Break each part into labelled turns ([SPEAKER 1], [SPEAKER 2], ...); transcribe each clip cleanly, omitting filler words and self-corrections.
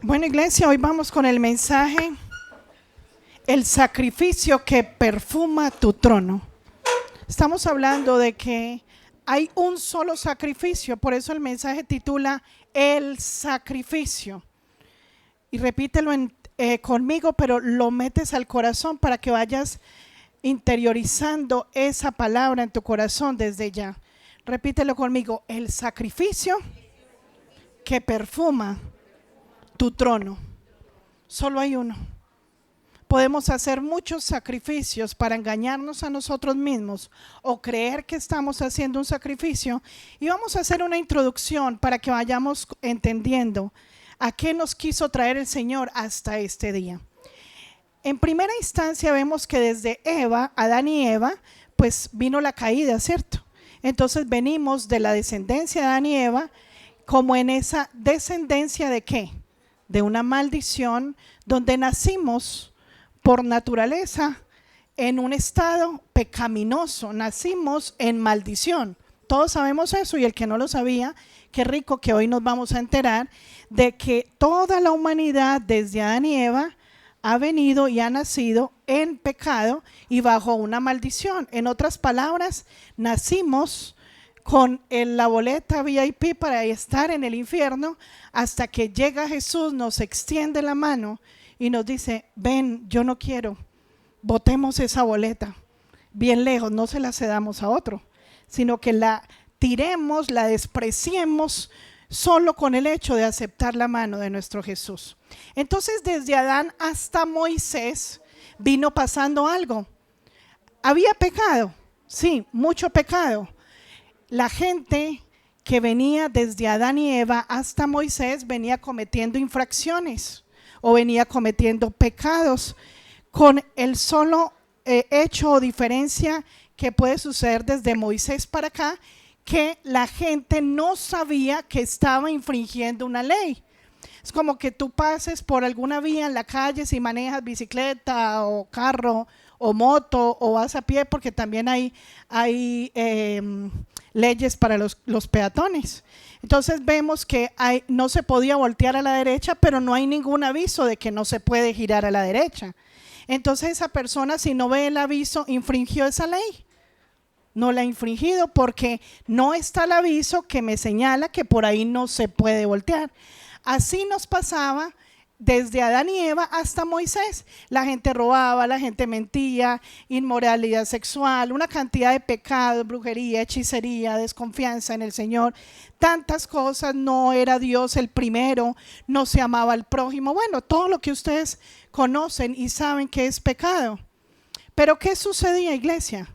[SPEAKER 1] Bueno, iglesia, hoy vamos con el mensaje, el sacrificio que perfuma tu trono. Estamos hablando de que hay un solo sacrificio, por eso el mensaje titula El sacrificio. Y repítelo conmigo, pero lo metes al corazón para que vayas interiorizando esa palabra en tu corazón desde ya. Repítelo conmigo, el sacrificio que perfuma tu trono. Solo hay uno. Podemos hacer muchos sacrificios para engañarnos a nosotros mismos o creer que estamos haciendo un sacrificio, y vamos a hacer una introducción para que vayamos entendiendo a qué nos quiso traer el Señor hasta este día. En primera instancia vemos que desde Adán y Eva, pues vino la caída, ¿cierto? Entonces venimos de la descendencia de Adán y Eva, como en esa descendencia de ¿qué? De una maldición, donde nacimos por naturaleza en un estado pecaminoso, nacimos en maldición. Todos sabemos eso, y el que no lo sabía, qué rico que hoy nos vamos a enterar de que toda la humanidad desde Adán y Eva ha venido y ha nacido en pecado y bajo una maldición. En otras palabras, nacimos con la boleta VIP para estar en el infierno, hasta que llega Jesús, nos extiende la mano y nos dice: ven, yo no quiero, botemos esa boleta bien lejos, no se la cedamos a otro, sino que la tiremos, la despreciemos solo con el hecho de aceptar la mano de nuestro Jesús. Entonces, desde Adán hasta Moisés vino pasando algo. ¿Había pecado? Sí, mucho pecado. La gente que venía desde Adán y Eva hasta Moisés venía cometiendo infracciones o venía cometiendo pecados, con el solo hecho o diferencia que puede suceder desde Moisés para acá, que la gente no sabía que estaba infringiendo una ley. Es como que tú pases por alguna vía en la calle, si manejas bicicleta o carro o moto o vas a pie, porque también hay leyes para los peatones. Entonces vemos que no se podía voltear a la derecha, pero no hay ningún aviso de que no se puede girar a la derecha. Entonces esa persona, si no ve el aviso, infringió esa ley. No la ha infringido porque no está el aviso que me señala que por ahí no se puede voltear. Así nos pasaba desde Adán y Eva hasta Moisés. La gente robaba, la gente mentía, inmoralidad sexual, una cantidad de pecados, brujería, hechicería, desconfianza en el Señor, tantas cosas. No era Dios el primero, no se amaba al prójimo. Bueno, todo lo que ustedes conocen y saben que es pecado. Pero ¿qué sucedía, iglesia?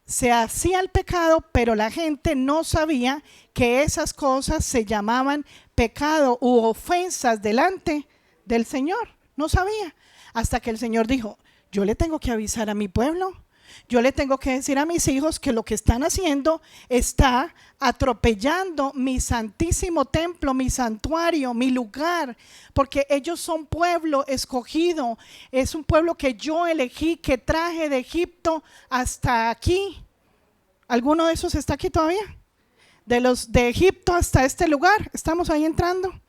[SPEAKER 1] Se hacía el pecado, pero la gente no sabía que esas cosas se llamaban pecado u ofensas delante del Señor. No sabía, hasta que el Señor dijo: yo le tengo que avisar a mi pueblo, yo le tengo que decir a mis hijos que lo que están haciendo está atropellando mi santísimo templo, mi santuario, mi lugar, porque ellos son pueblo escogido, es un pueblo que yo elegí, que traje de Egipto hasta aquí. ¿Alguno de esos está aquí todavía? De los de Egipto hasta este lugar, estamos ahí entrando,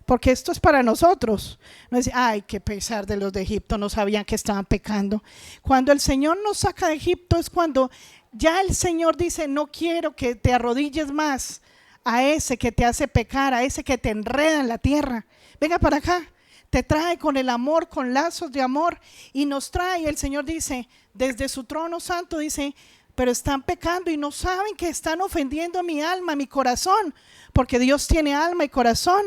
[SPEAKER 1] porque esto es para nosotros. No es, ay, qué pesar de los de Egipto, no sabían que estaban pecando. Cuando el Señor nos saca de Egipto es cuando ya el Señor dice: no quiero que te arrodilles más a ese que te hace pecar, a ese que te enreda en la tierra. Venga para acá, te trae con el amor, con lazos de amor, y nos trae. El Señor dice, desde su trono santo, dice: pero están pecando y no saben que están ofendiendo a mi alma, a mi corazón, porque Dios tiene alma y corazón.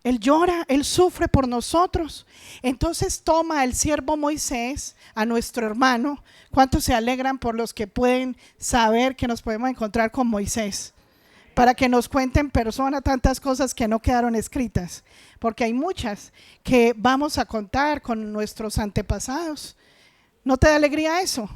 [SPEAKER 1] Él llora, Él sufre por nosotros. Entonces toma el siervo Moisés, a nuestro hermano. ¿Cuántos se alegran por los que pueden saber que nos podemos encontrar con Moisés? Para que nos cuente en persona tantas cosas que no quedaron escritas, porque hay muchas que vamos a contar con nuestros antepasados. ¿No te da alegría eso?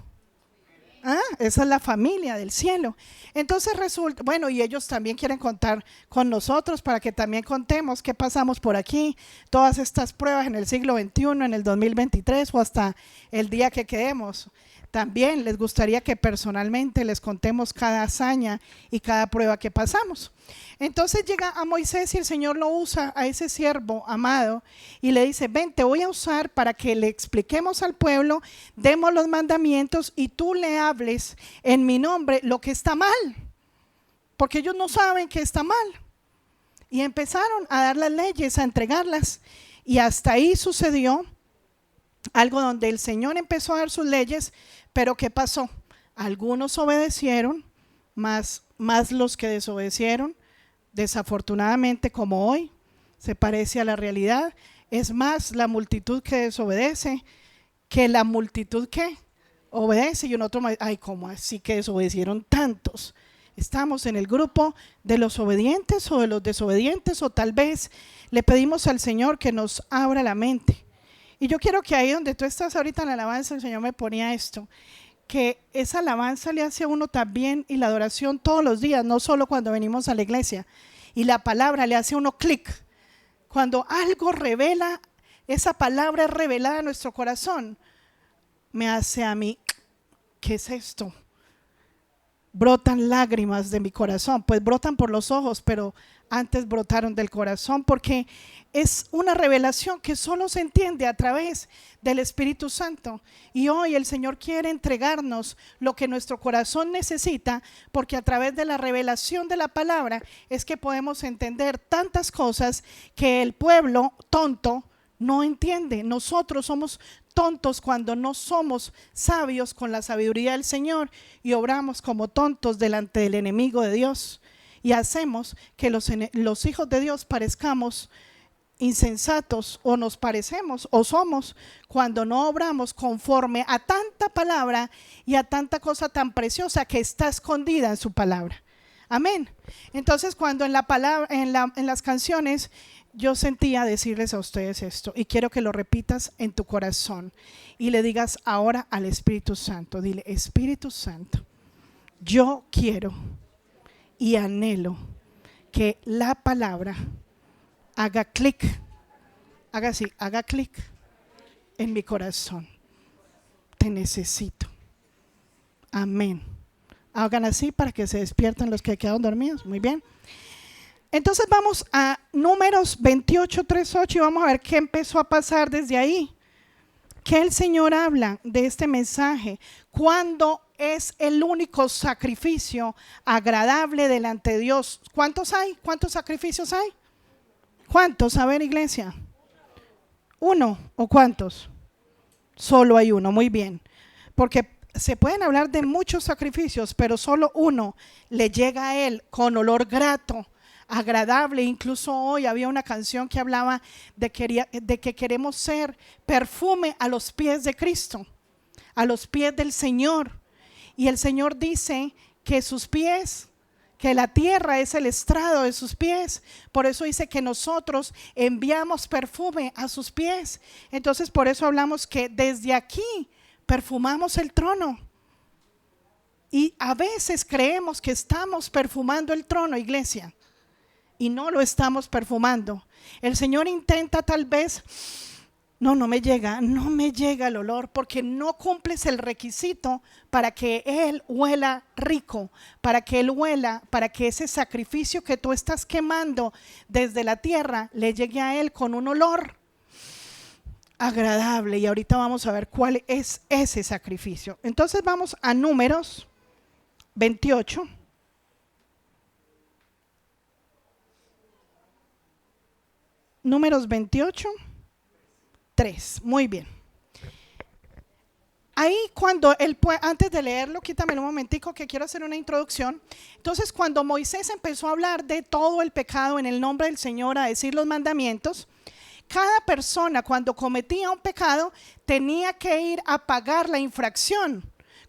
[SPEAKER 1] Ah, esa es la familia del cielo. Entonces resulta, bueno, y ellos también quieren contar con nosotros para que también contemos qué pasamos por aquí, todas estas pruebas en el siglo XXI, en el 2023 o hasta el día que quedemos. También les gustaría que personalmente les contemos cada hazaña y cada prueba que pasamos. Entonces llega a Moisés y el Señor lo usa a ese siervo amado y le dice: ven, te voy a usar para que le expliquemos al pueblo, demos los mandamientos y tú le hables en mi nombre lo que está mal, porque ellos no saben que está mal. Y empezaron a dar las leyes, a entregarlas, y hasta ahí sucedió algo donde el Señor empezó a dar sus leyes, pero ¿qué pasó? Algunos obedecieron, más los que desobedecieron, desafortunadamente, como hoy, se parece a la realidad. Es más la multitud que desobedece que la multitud que obedece. Y un otro, ay, ¿cómo así que desobedecieron tantos? ¿Estamos en el grupo de los obedientes o de los desobedientes? O tal vez le pedimos al Señor que nos abra la mente. Y yo quiero que ahí donde tú estás ahorita en la alabanza, el Señor me ponía esto, que esa alabanza le hace a uno también, y la adoración todos los días, no solo cuando venimos a la iglesia. Y la palabra le hace a uno clic. Cuando algo revela, esa palabra es revelada en nuestro corazón, me hace a mí, ¿qué es esto? Brotan lágrimas de mi corazón, pues brotan por los ojos, pero antes brotaron del corazón, porque es una revelación que solo se entiende a través del Espíritu Santo. Y hoy el Señor quiere entregarnos lo que nuestro corazón necesita, porque a través de la revelación de la palabra es que podemos entender tantas cosas que el pueblo tonto no entiende. Nosotros somos tontos cuando no somos sabios con la sabiduría del Señor y obramos como tontos delante del enemigo de Dios, y hacemos que los hijos de Dios parezcamos insensatos, o nos parecemos o somos, cuando no obramos conforme a tanta palabra y a tanta cosa tan preciosa que está escondida en su palabra. Amén. Entonces, cuando en la palabra, en las canciones, yo sentía decirles a ustedes esto, y quiero que lo repitas en tu corazón y le digas ahora al Espíritu Santo, dile: Espíritu Santo, yo quiero y anhelo que la palabra haga clic, haga clic en mi corazón. Te necesito. Amén. Hagan así para que se despierten los que quedaron dormidos. Muy bien. Entonces vamos a Números 28:3-8 y vamos a ver qué empezó a pasar desde ahí. ¿Qué el Señor habla de este mensaje? ¿Cuándo es el único sacrificio agradable delante de Dios? ¿Cuántos hay? ¿Cuántos sacrificios hay? ¿Cuántos? A ver, iglesia. ¿Uno o cuántos? Solo hay uno, muy bien. Porque se pueden hablar de muchos sacrificios, pero solo uno le llega a Él con olor grato, agradable. Incluso hoy había una canción que hablaba de que queremos ser perfume a los pies de Cristo, a los pies del Señor. Y el Señor dice que sus pies, que la tierra es el estrado de sus pies. Por eso dice que nosotros enviamos perfume a sus pies. Entonces por eso hablamos que desde aquí perfumamos el trono. Y a veces creemos que estamos perfumando el trono, iglesia, y no lo estamos perfumando. El Señor intenta tal vez, no me llega el olor, porque no cumples el requisito para que Él huela rico, para que Él huela, para que ese sacrificio que tú estás quemando desde la tierra le llegue a Él con un olor agradable. Y ahorita vamos a ver cuál es ese sacrificio. Entonces vamos a Números 28. Números 28:3. Muy bien. Ahí cuando antes de leerlo, quítame un momentico que quiero hacer una introducción. Entonces, cuando Moisés empezó a hablar de todo el pecado en el nombre del Señor, a decir los mandamientos, cada persona cuando cometía un pecado tenía que ir a pagar la infracción.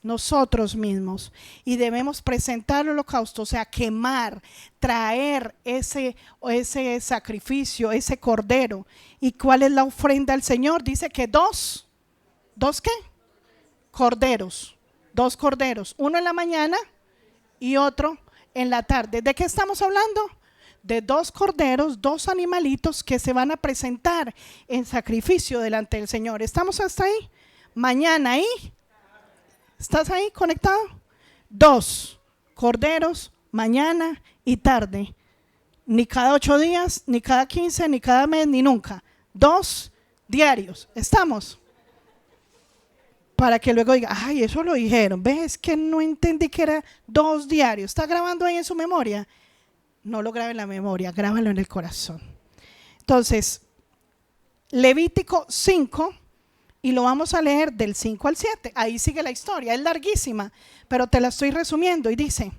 [SPEAKER 1] nosotros mismos, y debemos presentar el holocausto, o sea, quemar, traer ese sacrificio, ese cordero. ¿Y cuál es la ofrenda al Señor? Dice que ¿dos qué? Corderos, dos corderos, uno en la mañana y otro en la tarde. ¿De qué estamos hablando? De dos corderos, dos animalitos que se van a presentar en sacrificio delante del Señor. ¿Estamos hasta ahí? Mañana y ¿estás ahí conectado? Dos corderos, mañana y tarde. Ni cada 8 días, ni cada 15, ni cada mes, ni nunca. Dos diarios. ¿Estamos? Para que luego diga, ay, eso lo dijeron. ¿Ves que no entendí que era 2 diarios? ¿Está grabando ahí en su memoria? No lo grabe en la memoria, grábalo en el corazón. Entonces, Levítico 5. Y lo vamos a leer del 5 al 7. Ahí sigue la historia, es larguísima, pero te la estoy resumiendo. Y dice,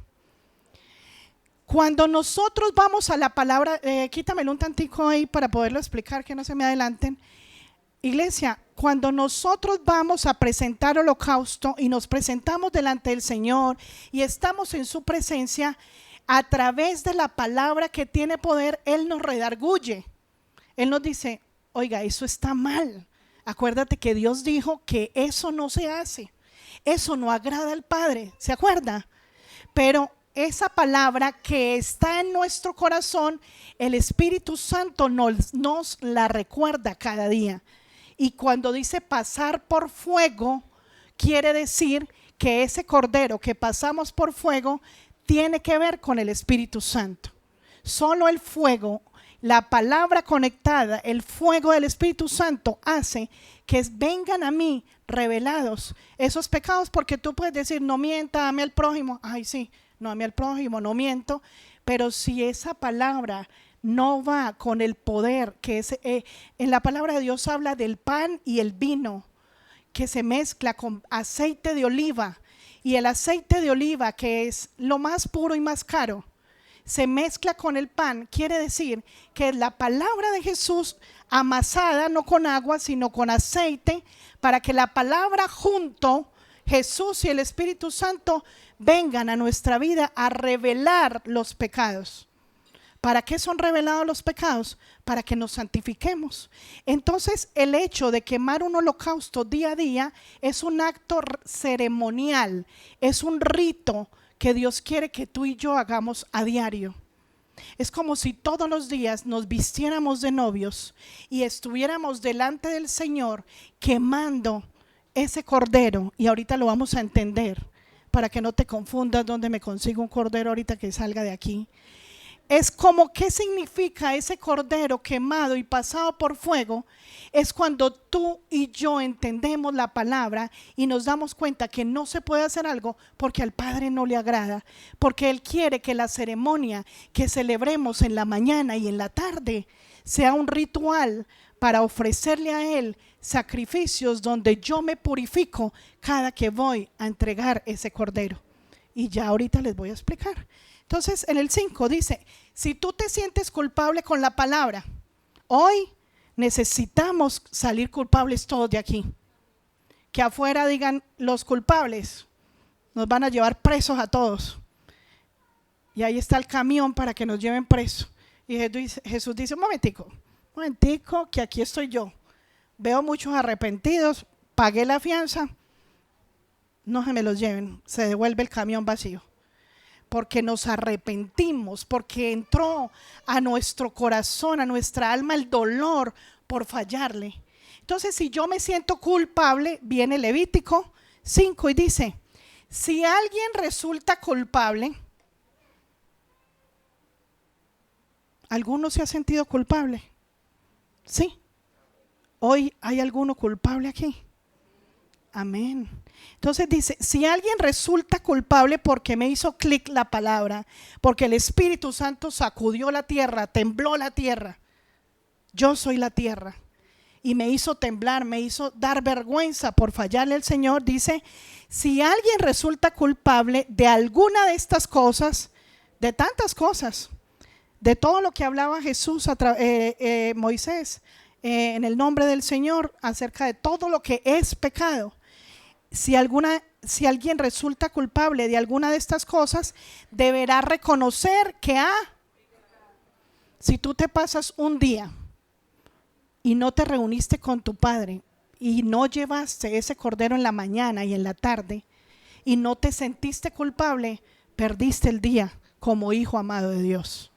[SPEAKER 1] cuando nosotros vamos a la palabra, quítamelo un tantico ahí para poderlo explicar, que no se me adelanten. Iglesia, cuando nosotros vamos a presentar holocausto y nos presentamos delante del Señor y estamos en su presencia, a través de la palabra que tiene poder, Él nos redarguye. Él nos dice, oiga, eso está mal. Acuérdate que Dios dijo que eso no se hace, eso no agrada al Padre, ¿se acuerda? Pero esa palabra que está en nuestro corazón, el Espíritu Santo nos la recuerda cada día. Y cuando dice pasar por fuego, quiere decir que ese cordero que pasamos por fuego tiene que ver con el Espíritu Santo. Solo el fuego, la palabra conectada, el fuego del Espíritu Santo hace que vengan a mí revelados esos pecados, porque tú puedes decir, no mienta, ame al prójimo. Ay, sí, no ame al prójimo, no miento. Pero si esa palabra no va con el poder que es, en la palabra de Dios habla del pan y el vino que se mezcla con aceite de oliva, y el aceite de oliva, que es lo más puro y más caro, se mezcla con el pan. Quiere decir que la palabra de Jesús amasada, no con agua sino con aceite, para que la palabra junto, Jesús y el Espíritu Santo, vengan a nuestra vida a revelar los pecados. ¿Para qué son revelados los pecados? Para que nos santifiquemos. Entonces, el hecho de quemar un holocausto día a día es un acto ceremonial, es un rito que Dios quiere que tú y yo hagamos a diario. Es como si todos los días nos vistiéramos de novios y estuviéramos delante del Señor quemando ese cordero. Y ahorita lo vamos a entender, para que no te confundas dónde me consigo un cordero ahorita que salga de aquí. Es como, ¿qué significa ese cordero quemado y pasado por fuego? Es cuando tú y yo entendemos la palabra y nos damos cuenta que no se puede hacer algo porque al Padre no le agrada, porque Él quiere que la ceremonia que celebremos en la mañana y en la tarde sea un ritual para ofrecerle a Él sacrificios donde yo me purifico cada que voy a entregar ese cordero. Y ya ahorita les voy a explicar. Entonces, en el 5 dice, si tú te sientes culpable con la palabra, hoy necesitamos salir culpables todos de aquí. Que afuera digan, los culpables nos van a llevar presos a todos. Y ahí está el camión para que nos lleven presos. Y Jesús dice, un momentico, que aquí estoy yo. Veo muchos arrepentidos, pagué la fianza, no se me los lleven, se devuelve el camión vacío. Porque nos arrepentimos, porque entró a nuestro corazón, a nuestra alma el dolor por fallarle. Entonces, si yo me siento culpable, viene Levítico 5 y dice, si alguien resulta culpable, ¿alguno se ha sentido culpable? Sí. Hoy hay alguno culpable aquí. Amén. Entonces dice, si alguien resulta culpable porque me hizo clic la palabra, porque el Espíritu Santo sacudió la tierra, tembló la tierra, yo soy la tierra, y me hizo temblar, me hizo dar vergüenza por fallarle al Señor, dice, si alguien resulta culpable de alguna de estas cosas, de tantas cosas, de todo lo que hablaba Jesús, Moisés, en el nombre del Señor, acerca de todo lo que es pecado, si alguna si alguien resulta culpable de alguna de estas cosas, deberá reconocer que si tú te pasas un día y no te reuniste con tu padre y no llevaste ese cordero en la mañana y en la tarde y no te sentiste culpable, perdiste el día como hijo amado de Dios.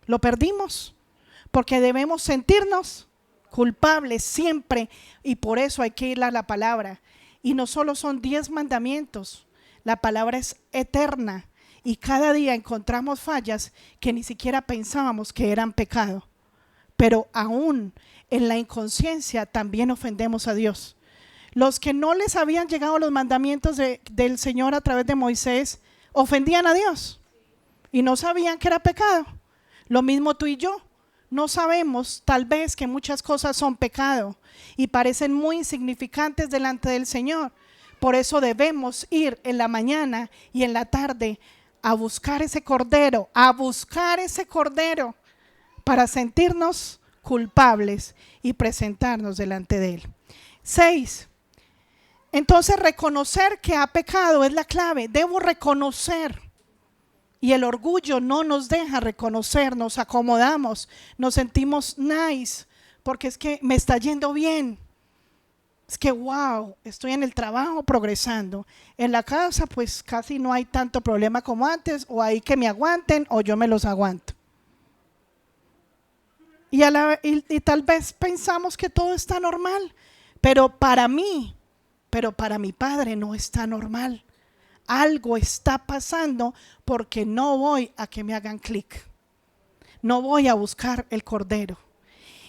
[SPEAKER 1] Lo perdimos porque debemos sentirnos culpables siempre, y por eso hay que ir a la palabra. Y no solo son 10 mandamientos, la palabra es eterna y cada día encontramos fallas que ni siquiera pensábamos que eran pecado, pero aún en la inconsciencia también ofendemos a Dios. Los que no les habían llegado los mandamientos del Señor a través de Moisés ofendían a Dios y no sabían que era pecado. Lo mismo tú y yo. No sabemos tal vez que muchas cosas son pecado y parecen muy insignificantes delante del Señor. Por eso debemos ir en la mañana y en la tarde a buscar ese cordero, para sentirnos culpables y presentarnos delante de Él. 6. Entonces reconocer que ha pecado es la clave. Debo reconocer. Y el orgullo no nos deja reconocer, nos acomodamos, nos sentimos nice, porque es que me está yendo bien. Es que wow, estoy en el trabajo progresando. En la casa pues casi no hay tanto problema como antes, o hay que me aguanten o yo me los aguanto. Y tal vez pensamos que todo está normal, pero para mi padre no está normal. Algo está pasando porque no voy a que me hagan clic. No voy a buscar el cordero.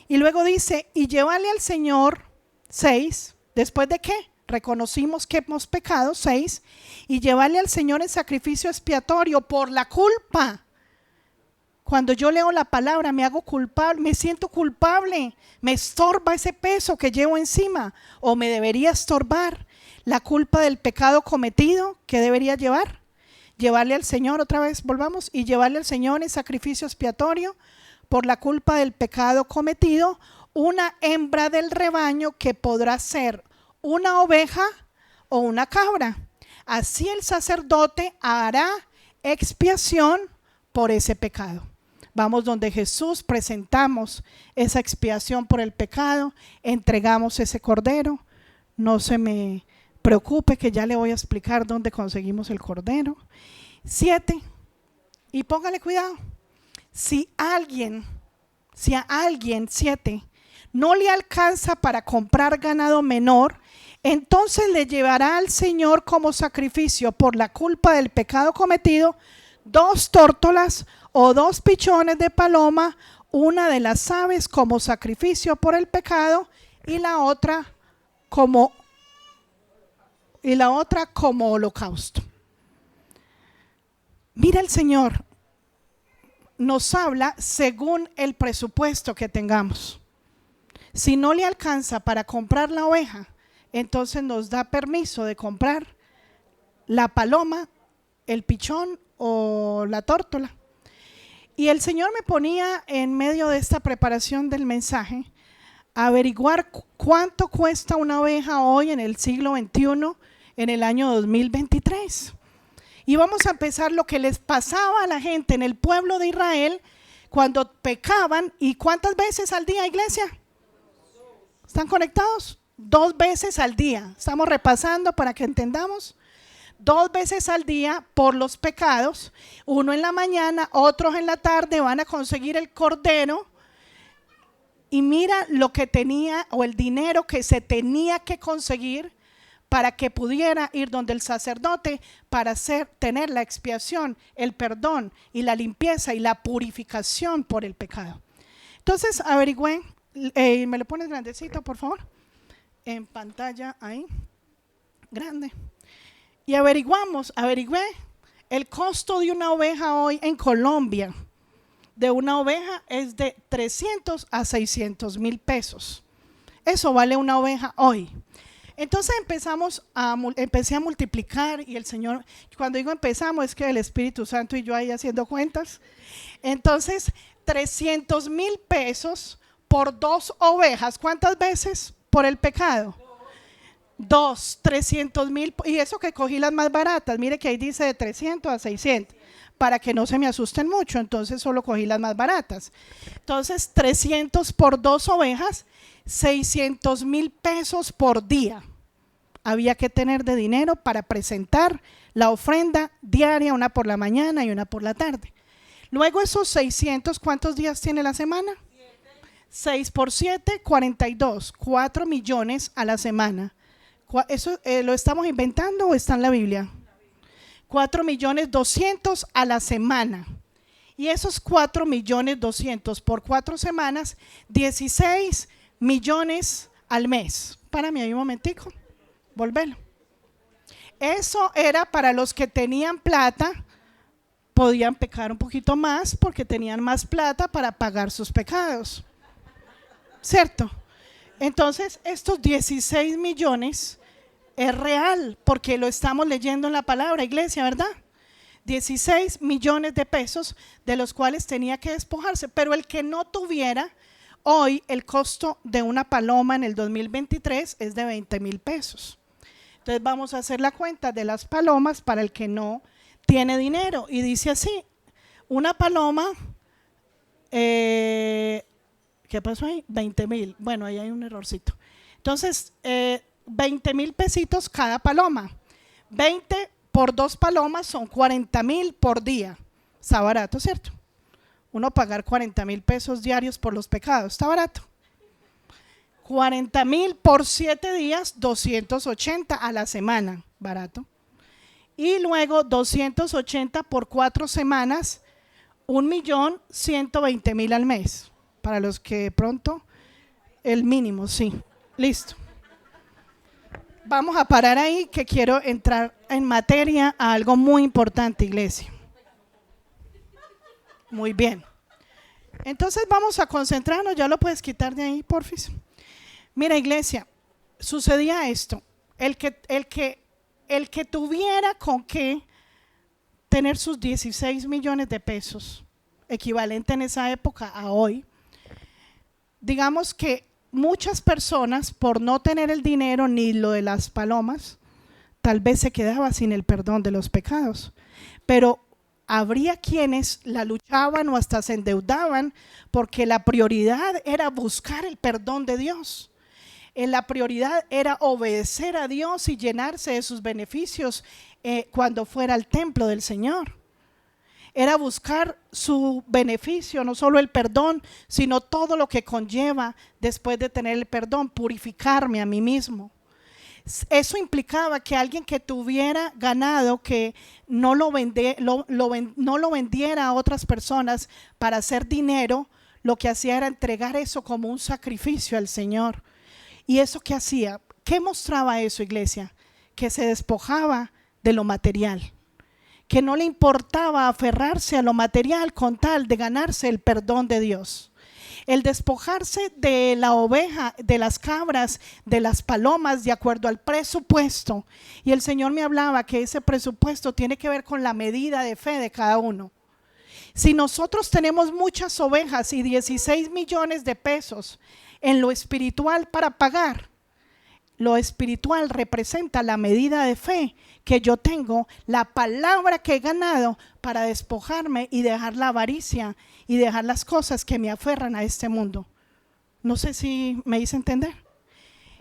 [SPEAKER 1] Y luego dice, y llévale al Señor, 6, después de que reconocimos que hemos pecado, 6, y llevarle al Señor en sacrificio expiatorio por la culpa. Cuando yo leo la palabra me hago culpable, me siento culpable, me estorba ese peso que llevo encima, o me debería estorbar la culpa del pecado cometido. ¿Qué debería llevar? Llevarle al Señor, otra vez volvamos, y llevarle al Señor en sacrificio expiatorio por la culpa del pecado cometido, una hembra del rebaño que podrá ser una oveja o una cabra. Así el sacerdote hará expiación por ese pecado. Vamos donde Jesús, presentamos esa expiación por el pecado, entregamos ese cordero. No se me preocupe que ya le voy a explicar dónde conseguimos el cordero. 7, y póngale cuidado, si a alguien 7 no le alcanza para comprar ganado menor, entonces le llevará al Señor como sacrificio por la culpa del pecado cometido 2 tórtolas o 2 pichones de paloma, una de las aves como sacrificio por el pecado y la otra como holocausto. Mira, el Señor nos habla según el presupuesto que tengamos. Si no le alcanza para comprar la oveja, entonces nos da permiso de comprar la paloma, el pichón o la tórtola. Y el Señor me ponía en medio de esta preparación del mensaje a averiguar cuánto cuesta una oveja hoy en el siglo XXI, en el año 2023. Y vamos a empezar lo que les pasaba a la gente en el pueblo de Israel cuando pecaban. ¿Y cuántas veces al día, iglesia? ¿Están conectados? 2 veces al día. Estamos repasando para que entendamos. 2 veces al día por los pecados. Uno en la mañana, otros en la tarde, van a conseguir el cordero. Y mira lo que tenía, o el dinero que se tenía que conseguir para que pudiera ir donde el sacerdote para tener la expiación, el perdón y la limpieza y la purificación por el pecado. Entonces averigüé, me lo pones grandecito por favor, en pantalla ahí, grande. Y averigüé el costo de una oveja hoy en Colombia. De una oveja es de 300 a 600 mil pesos. Eso vale una oveja hoy. Entonces empecé a multiplicar, y el Señor, cuando digo empezamos, es que el Espíritu Santo y yo ahí haciendo cuentas. Entonces 300 mil pesos por 2 ovejas. ¿Cuántas veces por el pecado? Dos, 300,000, y eso que cogí las más baratas, mire que ahí dice de 300 a 600, para que no se me asusten mucho, entonces solo cogí las más baratas. Entonces 300 por 2 ovejas, 600,000 pesos por día. Había que tener de dinero para presentar la ofrenda diaria, una por la mañana y una por la tarde. Luego esos 600, ¿cuántos días tiene la semana? 6 por 7, 42, 4 millones a la semana. ¿Eso lo estamos inventando o está en la Biblia? 4.200.000 a la semana. Y esos 4.200.000 por 4 semanas, 16 millones al mes. Párame ahí un momentico, volverlo. Eso era para los que tenían plata, podían pecar un poquito más porque tenían más plata para pagar sus pecados. ¿Cierto? Entonces, estos 16 millones es real porque lo estamos leyendo en la palabra, iglesia, ¿verdad? 16 millones de pesos de los cuales tenía que despojarse, pero el que no tuviera, hoy el costo de una paloma en el 2023 es de 20,000 pesos. Entonces vamos a hacer la cuenta de las palomas para el que no tiene dinero y dice así, una paloma, ¿qué pasó ahí? 20,000, bueno, ahí hay un errorcito. Entonces, 20,000 pesitos cada paloma. 20 por 2 palomas son 40,000 por día. Está barato, ¿cierto? Uno pagar 40,000 pesos diarios por los pecados, está barato. 40,000 por 7 días, 280 a la semana, barato. Y luego 280 por 4 semanas, 1.120.000 al mes. Para los que pronto, el mínimo, sí, listo. Vamos a parar ahí que quiero entrar en materia a algo muy importante, iglesia. Muy bien. Entonces vamos a concentrarnos, ya lo puedes quitar de ahí, porfis. Mira, iglesia, sucedía esto. El que tuviera con qué tener sus 16 millones de pesos, equivalente en esa época a hoy, digamos que muchas personas, por no tener el dinero ni lo de las palomas, tal vez se quedaba sin el perdón de los pecados. Pero habría quienes la luchaban o hasta se endeudaban porque la prioridad era buscar el perdón de Dios. La prioridad era obedecer a Dios y llenarse de sus beneficios cuando fuera al templo del Señor. Era buscar su beneficio, no solo el perdón, sino todo lo que conlleva después de tener el perdón, purificarme a mí mismo. Eso implicaba que alguien que tuviera ganado, que no lo vendiera a otras personas para hacer dinero, lo que hacía era entregar eso como un sacrificio al Señor. ¿Y eso qué hacía? ¿Qué mostraba eso, iglesia? Que se despojaba de lo material, que no le importaba aferrarse a lo material con tal de ganarse el perdón de Dios. El despojarse de la oveja, de las cabras, de las palomas, de acuerdo al presupuesto. Y el Señor me hablaba que ese presupuesto tiene que ver con la medida de fe de cada uno. Si nosotros tenemos muchas ovejas y 16 millones de pesos en lo espiritual para pagar, lo espiritual representa la medida de fe que yo tengo, la palabra que he ganado para despojarme y dejar la avaricia y dejar las cosas que me aferran a este mundo. No sé si me hice entender.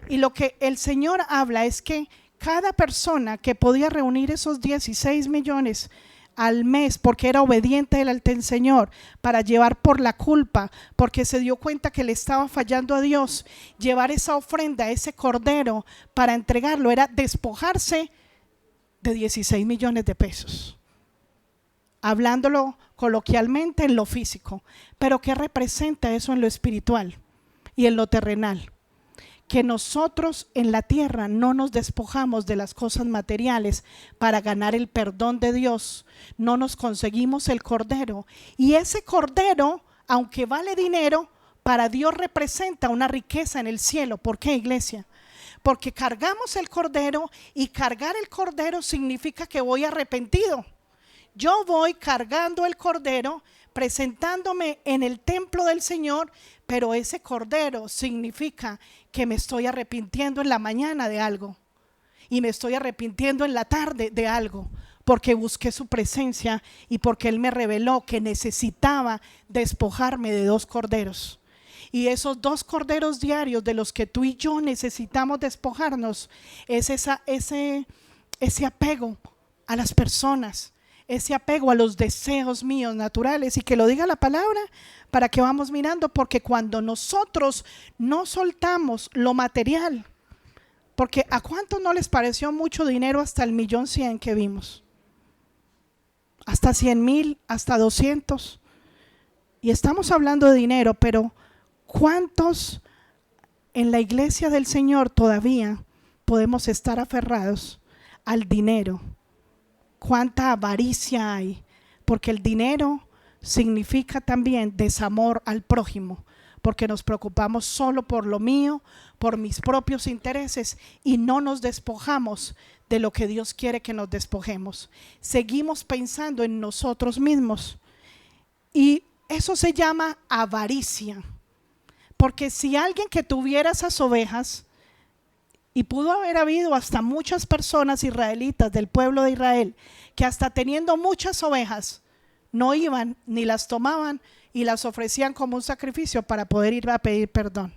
[SPEAKER 1] Y lo que el Señor habla es que cada persona que podía reunir esos 16 millones al mes porque era obediente delante del Señor, para llevar por la culpa, porque se dio cuenta que le estaba fallando a Dios, llevar esa ofrenda, ese cordero para entregarlo, era despojarse de 16 millones de pesos. Hablándolo coloquialmente en lo físico, pero ¿qué representa eso en lo espiritual y en lo terrenal? Que nosotros en la tierra no nos despojamos de las cosas materiales para ganar el perdón de Dios, no nos conseguimos el cordero, y ese cordero, aunque vale dinero, para Dios representa una riqueza en el cielo. ¿Por qué, iglesia? Porque cargamos el cordero, y cargar el cordero significa que voy arrepentido. Yo voy cargando el cordero, presentándome en el templo del Señor, pero ese cordero significa que me estoy arrepintiendo en la mañana de algo. y me estoy arrepintiendo en la tarde de algo, porque busqué su presencia y porque Él me reveló que necesitaba despojarme de 2 corderos. Y esos 2 corderos diarios de los que tú y yo necesitamos despojarnos es ese apego a las personas, ese apego a los deseos míos naturales, y que lo diga la palabra para que vamos mirando, porque cuando nosotros no soltamos lo material, porque ¿a cuántos no les pareció mucho dinero hasta el 1.100.000 que vimos? Hasta 100,000, hasta 200. Y estamos hablando de dinero, pero ¿cuántos en la iglesia del Señor todavía podemos estar aferrados al dinero? ¿Cuánta avaricia hay? Porque el dinero significa también desamor al prójimo, porque nos preocupamos solo por lo mío, por mis propios intereses, y no nos despojamos de lo que Dios quiere que nos despojemos. Seguimos pensando en nosotros mismos, y eso se llama avaricia. Porque si alguien que tuviera esas ovejas, y pudo haber habido hasta muchas personas israelitas del pueblo de Israel que hasta teniendo muchas ovejas no iban ni las tomaban y las ofrecían como un sacrificio para poder ir a pedir perdón.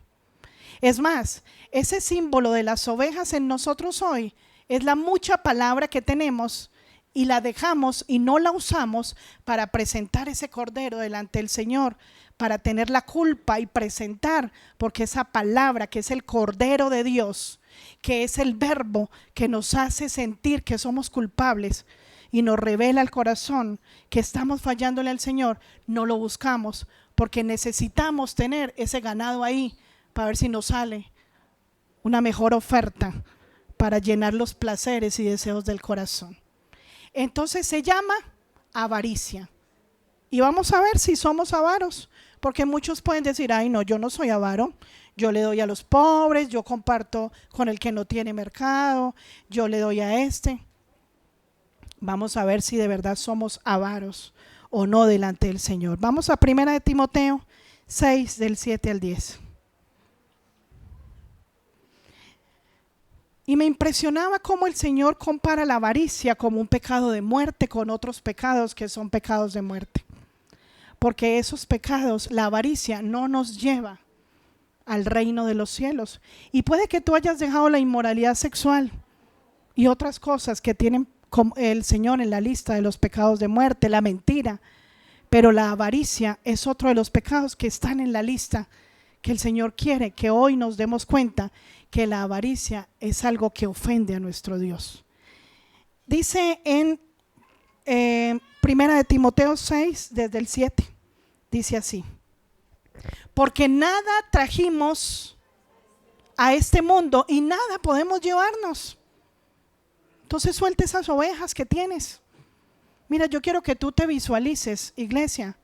[SPEAKER 1] Es más, ese símbolo de las ovejas en nosotros hoy es la mucha palabra que tenemos y la dejamos y no la usamos para presentar ese cordero delante del Señor, para tener la culpa y presentar, porque esa palabra que es el cordero de Dios, que es el verbo que nos hace sentir que somos culpables y nos revela el corazón que estamos fallándole al Señor, no lo buscamos, porque necesitamos tener ese ganado ahí para ver si nos sale una mejor oferta para llenar los placeres y deseos del corazón. Entonces se llama avaricia. Y vamos a ver si somos avaros, porque muchos pueden decir, ay no, yo no soy avaro, yo le doy a los pobres, yo comparto con el que no tiene mercado, yo le doy a este. Vamos a ver si de verdad somos avaros o no delante del Señor. Vamos a 1 de Timoteo 6, del 7 al 10. Y me impresionaba cómo el Señor compara la avaricia como un pecado de muerte con otros pecados que son pecados de muerte. Porque esos pecados, la avaricia, no nos lleva al reino de los cielos. Y puede que tú hayas dejado la inmoralidad sexual y otras cosas que tienen el Señor en la lista de los pecados de muerte, la mentira. Pero la avaricia es otro de los pecados que están en la lista, que el Señor quiere que hoy nos demos cuenta que la avaricia es algo que ofende a nuestro Dios. Dice en 1 de Timoteo 6, desde el 7, dice así: porque nada trajimos a este mundo y nada podemos llevarnos. Entonces suelta esas ovejas que tienes. Mira, yo quiero que tú te visualices, iglesia,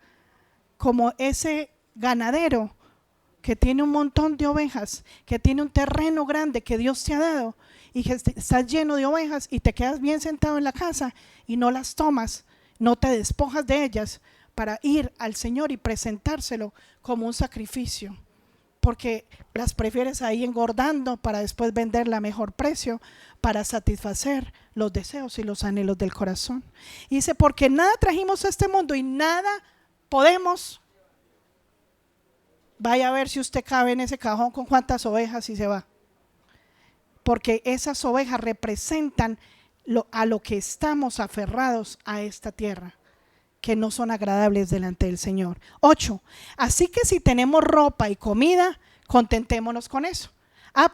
[SPEAKER 1] como ese ganadero que tiene un montón de ovejas, que tiene un terreno grande que Dios te ha dado y que estás lleno de ovejas y te quedas bien sentado en la casa y no las tomas, no te despojas de ellas para ir al Señor y presentárselo como un sacrificio, porque las prefieres ahí engordando para después venderla a mejor precio para satisfacer los deseos y los anhelos del corazón. Y dice, porque nada trajimos a este mundo y nada podemos. Vaya a ver si usted cabe en ese cajón con cuántas ovejas y se va, porque esas ovejas representan a lo que estamos aferrados a esta tierra, que no son agradables delante del Señor. 8. Así que si tenemos ropa y comida, contentémonos con eso.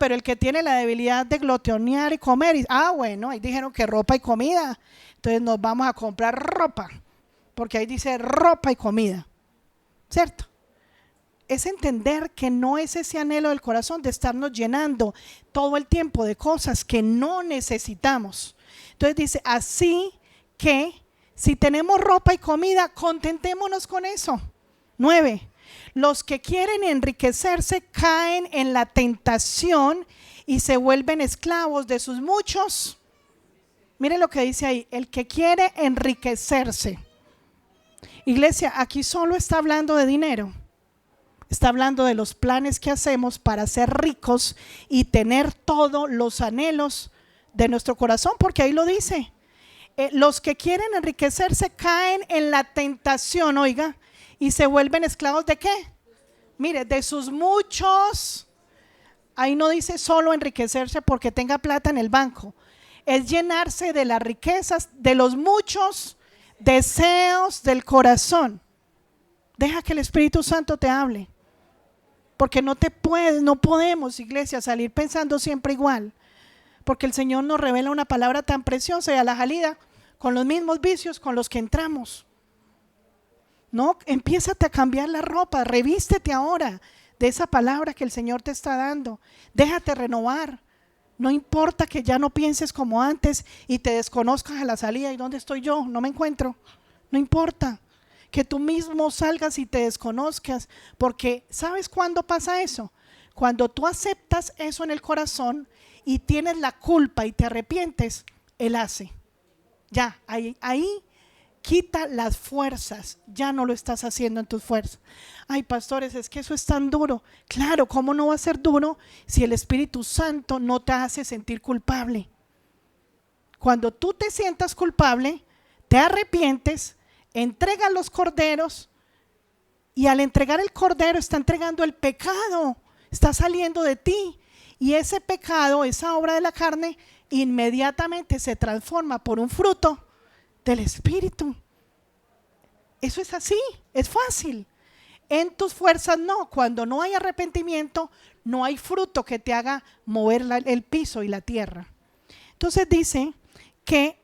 [SPEAKER 1] Pero el que tiene la debilidad de glotonear y comer, bueno, ahí dijeron que ropa y comida, entonces nos vamos a comprar ropa, porque ahí dice ropa y comida, ¿cierto? Es entender que no es ese anhelo del corazón de estarnos llenando todo el tiempo de cosas que no necesitamos. Entonces dice, así que si tenemos ropa y comida, contentémonos con eso. 9. Los que quieren enriquecerse caen en la tentación y se vuelven esclavos de sus muchos. Miren lo que dice ahí, el que quiere enriquecerse. Iglesia, aquí solo está hablando de dinero. Está hablando de los planes que hacemos para ser ricos y tener todos los anhelos de nuestro corazón, porque ahí lo dice. Los que quieren enriquecerse caen en la tentación, oiga, y se vuelven esclavos ¿de qué? Mire, de sus muchos. Ahí no dice solo enriquecerse porque tenga plata en el banco. Es llenarse de las riquezas, de los muchos deseos del corazón. Deja que el Espíritu Santo te hable. Porque no podemos, iglesia, salir pensando siempre igual. Porque el Señor nos revela una palabra tan preciosa y a la salida con los mismos vicios con los que entramos. No, empiézate a cambiar la ropa, revístete ahora de esa palabra que el Señor te está dando. Déjate renovar. No importa que ya no pienses como antes y te desconozcas a la salida. ¿Y dónde estoy yo? No me encuentro. No importa que tú mismo salgas y te desconozcas, porque ¿sabes cuándo pasa eso? Cuando tú aceptas eso en el corazón y tienes la culpa y te arrepientes, Él hace. Ya, ahí quita las fuerzas, ya no lo estás haciendo en tus fuerzas. Ay, pastores, es que eso es tan duro. Claro, ¿cómo no va a ser duro si el Espíritu Santo no te hace sentir culpable? Cuando tú te sientas culpable, te arrepientes, entregas los corderos y al entregar el cordero está entregando el pecado, está saliendo de ti y ese pecado, esa obra de la carne, inmediatamente se transforma por un fruto del Espíritu. Eso es así, es fácil. En tus fuerzas no, cuando no hay arrepentimiento, no hay fruto que te haga mover el piso y la tierra. Entonces dice que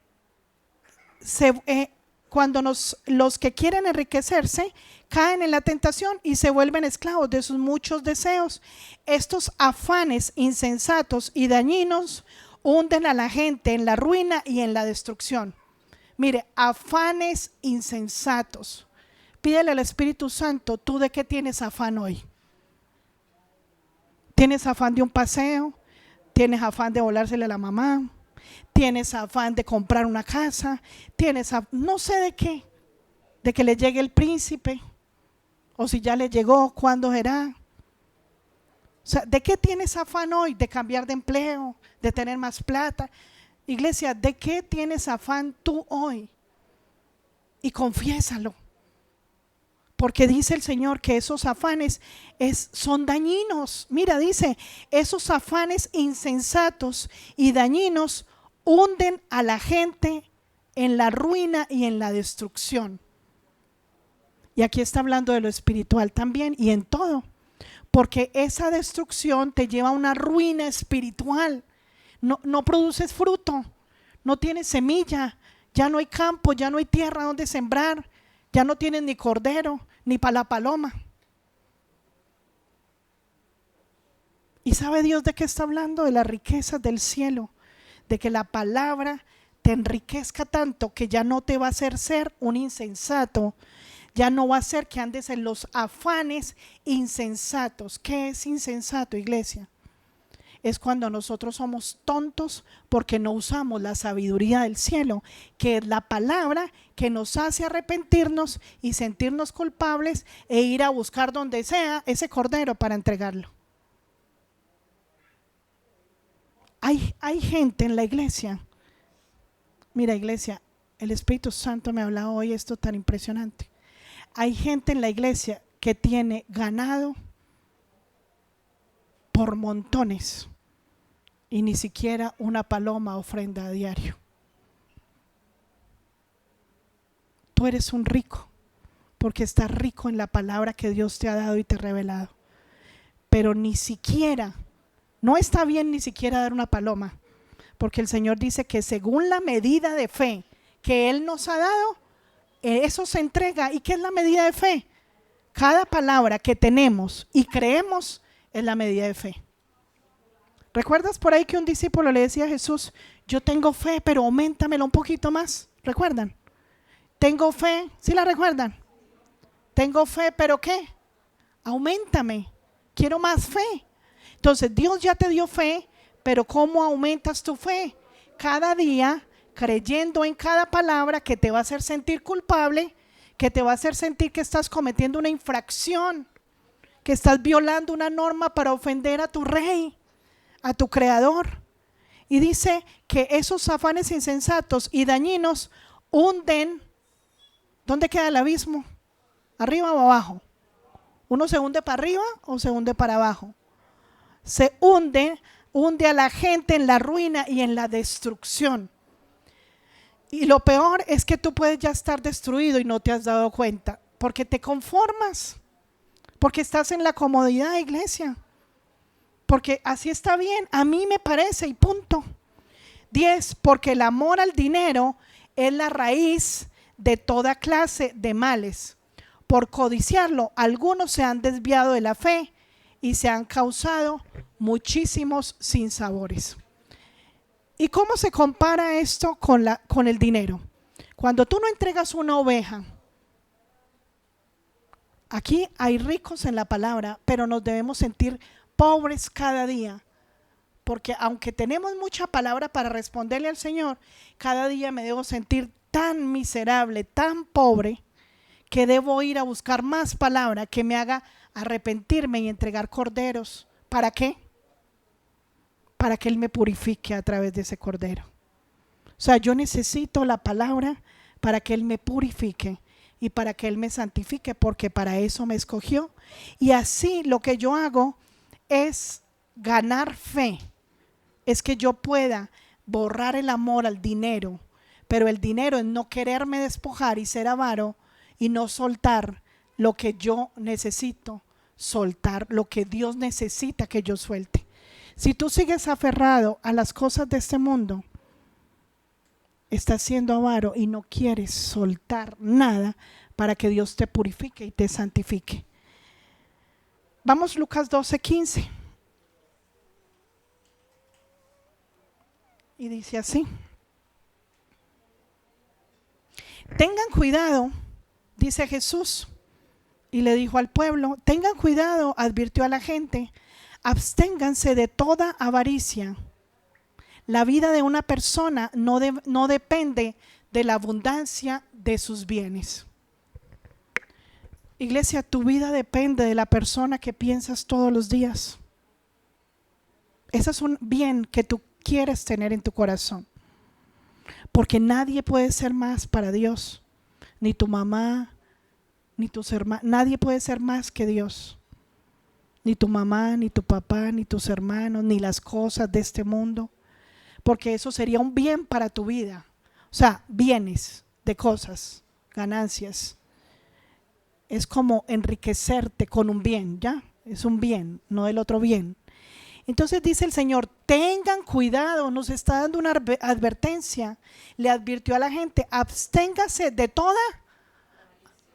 [SPEAKER 1] cuando los que quieren enriquecerse caen en la tentación y se vuelven esclavos de sus muchos deseos. Estos afanes insensatos y dañinos hunden a la gente en la ruina y en la destrucción. Mire, afanes insensatos. Pídele al Espíritu Santo, ¿tú de qué tienes afán hoy? ¿Tienes afán de un paseo? ¿Tienes afán de volársele a la mamá? ¿Tienes afán de comprar una casa? ¿Tienes no sé de qué? ¿De que le llegue el príncipe? ¿O si ya le llegó, cuándo será? O sea, ¿de qué tienes afán hoy? ¿De cambiar de empleo? ¿De tener más plata? Iglesia, ¿de qué tienes afán tú hoy? Y confiésalo. Porque dice el Señor que esos afanes son dañinos. Mira, dice, esos afanes insensatos y dañinos hunden a la gente en la ruina y en la destrucción. Y aquí está hablando de lo espiritual también y en todo. Porque esa destrucción te lleva a una ruina espiritual. No produces fruto, no tienes semilla, ya no hay campo, ya no hay tierra donde sembrar, ya no tienes ni cordero, ni para la paloma. ¿Y sabe Dios de qué está hablando? De las riquezas del cielo, de que la palabra te enriquezca tanto que ya no te va a hacer ser un insensato, ya no va a ser que andes en los afanes insensatos. ¿Qué es insensato, iglesia? Es cuando nosotros somos tontos porque no usamos la sabiduría del cielo, que es la palabra que nos hace arrepentirnos y sentirnos culpables e ir a buscar donde sea ese cordero para entregarlo. Hay gente en la iglesia. Mira, iglesia, el Espíritu Santo me ha hablado hoy esto tan impresionante. Hay gente en la iglesia que tiene ganado por montones y ni siquiera una paloma ofrenda a diario. Tú eres un rico porque estás rico en la palabra que Dios te ha dado y te ha revelado, pero ni siquiera, no está bien ni siquiera dar una paloma, porque el Señor dice que según la medida de fe que Él nos ha dado, eso se entrega. ¿Y qué es la medida de fe? Cada palabra que tenemos y creemos es la medida de fe. ¿Recuerdas por ahí que un discípulo le decía a Jesús, yo tengo fe, pero auméntamela un poquito más? ¿Recuerdan? Tengo fe, ¿sí la recuerdan? Tengo fe, pero ¿qué? Auméntame, quiero más fe. Entonces Dios ya te dio fe, pero ¿cómo aumentas tu fe? Cada día creyendo en cada palabra que te va a hacer sentir culpable, que te va a hacer sentir que estás cometiendo una infracción, que estás violando una norma para ofender a tu rey, a tu creador. Y dice que esos afanes insensatos y dañinos hunden. ¿Dónde queda el abismo? ¿Arriba o abajo? ¿Uno se hunde para arriba o se hunde para abajo? Se hunde a la gente en la ruina y en la destrucción. Y lo peor es que tú puedes ya estar destruido y no te has dado cuenta, porque te conformas, porque estás en la comodidad, iglesia, porque así está bien, a mí me parece y punto. 10, porque el amor al dinero es la raíz de toda clase de males. Por codiciarlo, algunos se han desviado de la fe y se han causado muchísimos sinsabores. ¿Y cómo se compara esto con el dinero? Cuando tú no entregas una oveja, aquí hay ricos en la palabra, pero nos debemos sentir pobres cada día, porque aunque tenemos mucha palabra para responderle al Señor, cada día me debo sentir tan miserable, tan pobre, que debo ir a buscar más palabra que me haga arrepentirme y entregar corderos. ¿Para qué? Para que Él me purifique a través de ese cordero. O sea, yo necesito la palabra para que Él me purifique y para que Él me santifique, porque para eso me escogió. Y así lo que yo hago es ganar fe, es que yo pueda borrar el amor al dinero, pero el dinero es no quererme despojar y ser avaro y no soltar lo que yo necesito soltar, lo que Dios necesita que yo suelte. Si tú sigues aferrado a las cosas de este mundo, estás siendo avaro y no quieres soltar nada para que Dios te purifique y te santifique. Vamos, Lucas 12:15. Y dice así: tengan cuidado, dice Jesús, y le dijo al pueblo, tengan cuidado, advirtió a la gente, absténganse de toda avaricia. La vida de una persona no depende de la abundancia de sus bienes. Iglesia, tu vida depende de la persona que piensas todos los días. Ese es un bien que tú quieres tener en tu corazón, porque nadie puede ser más para Dios, ni tu mamá, ni tus hermanos, nadie puede ser más que Dios. Ni tu mamá, ni tu papá, ni tus hermanos, ni las cosas de este mundo, porque eso sería un bien para tu vida. O sea, bienes de cosas, ganancias. Es como enriquecerte con un bien, ¿ya? Es un bien, no el otro bien. Entonces dice el Señor, tengan cuidado, nos está dando una advertencia. Le advirtió a la gente, absténgase de toda.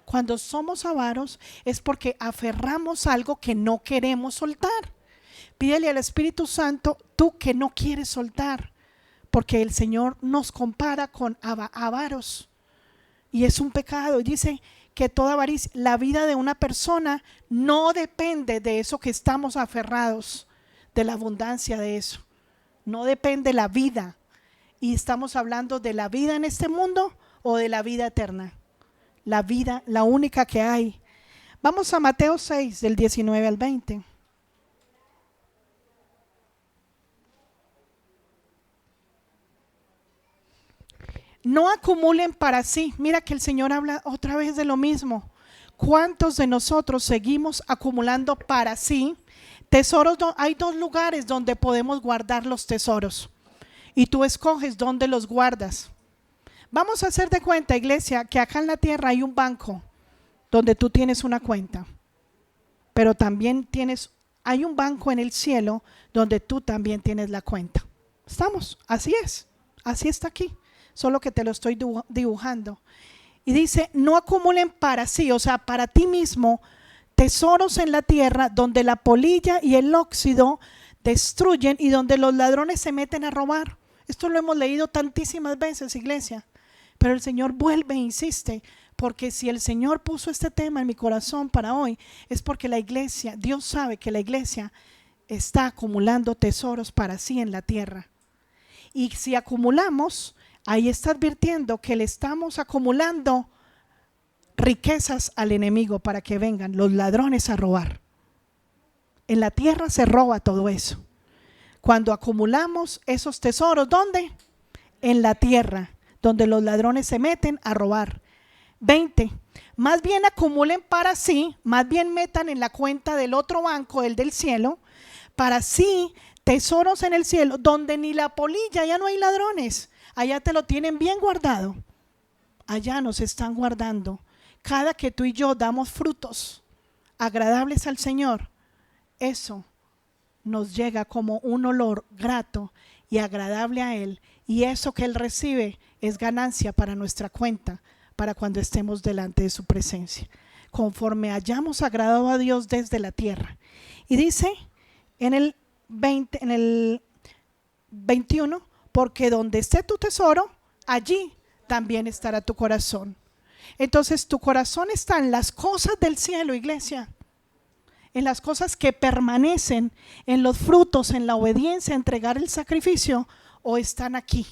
[SPEAKER 1] Cuando somos avaros es porque aferramos algo que no queremos soltar. Pídele al Espíritu Santo, tú que no quieres soltar, porque el Señor nos compara con avaros y es un pecado. Y dice que toda avaricia, la vida de una persona no depende de eso que estamos aferrados, de la abundancia de eso. No depende la vida. Y estamos hablando de la vida en este mundo o de la vida eterna. La vida, la única que hay. Vamos a Mateo 6, del 19 al 20. No acumulen para sí. Mira que el Señor habla otra vez de lo mismo. ¿Cuántos de nosotros seguimos acumulando para sí tesoros? Hay dos lugares donde podemos guardar los tesoros y tú escoges dónde los guardas. Vamos a hacer de cuenta, iglesia, que acá en la tierra hay un banco donde tú tienes una cuenta, pero también hay un banco en el cielo donde tú también tienes la cuenta. ¿Estamos? Así es, así está aquí, solo que te lo estoy dibujando. Y dice, no acumulen para sí, o sea, para ti mismo, tesoros en la tierra donde la polilla y el óxido destruyen y donde los ladrones se meten a robar. Esto lo hemos leído tantísimas veces, iglesia. Pero el Señor vuelve e insiste, porque si el Señor puso este tema en mi corazón para hoy, es porque la iglesia, Dios sabe que la iglesia está acumulando tesoros para sí en la tierra. Y si acumulamos, ahí está advirtiendo que le estamos acumulando riquezas al enemigo para que vengan los ladrones a robar. En la tierra se roba todo eso. cuando acumulamos esos tesoros, ¿dónde? En la tierra, donde los ladrones se meten a robar. 20. Más bien acumulen para sí, más bien metan en la cuenta del otro banco, el del cielo, para sí tesoros en el cielo, donde ni la polilla, ya no hay ladrones, allá te lo tienen bien guardado. Allá nos están guardando. Cada que tú y yo damos frutos agradables al Señor, eso nos llega como un olor grato y agradable a Él, y eso que Él recibe es ganancia para nuestra cuenta, para cuando estemos delante de su presencia, conforme hayamos agradado a Dios desde la tierra. Y dice en el 21, porque donde esté tu tesoro, allí también estará tu corazón. Entonces tu corazón está en las cosas del cielo, iglesia, en las cosas que permanecen, en los frutos, en la obediencia, entregar el sacrificio, o están aquí,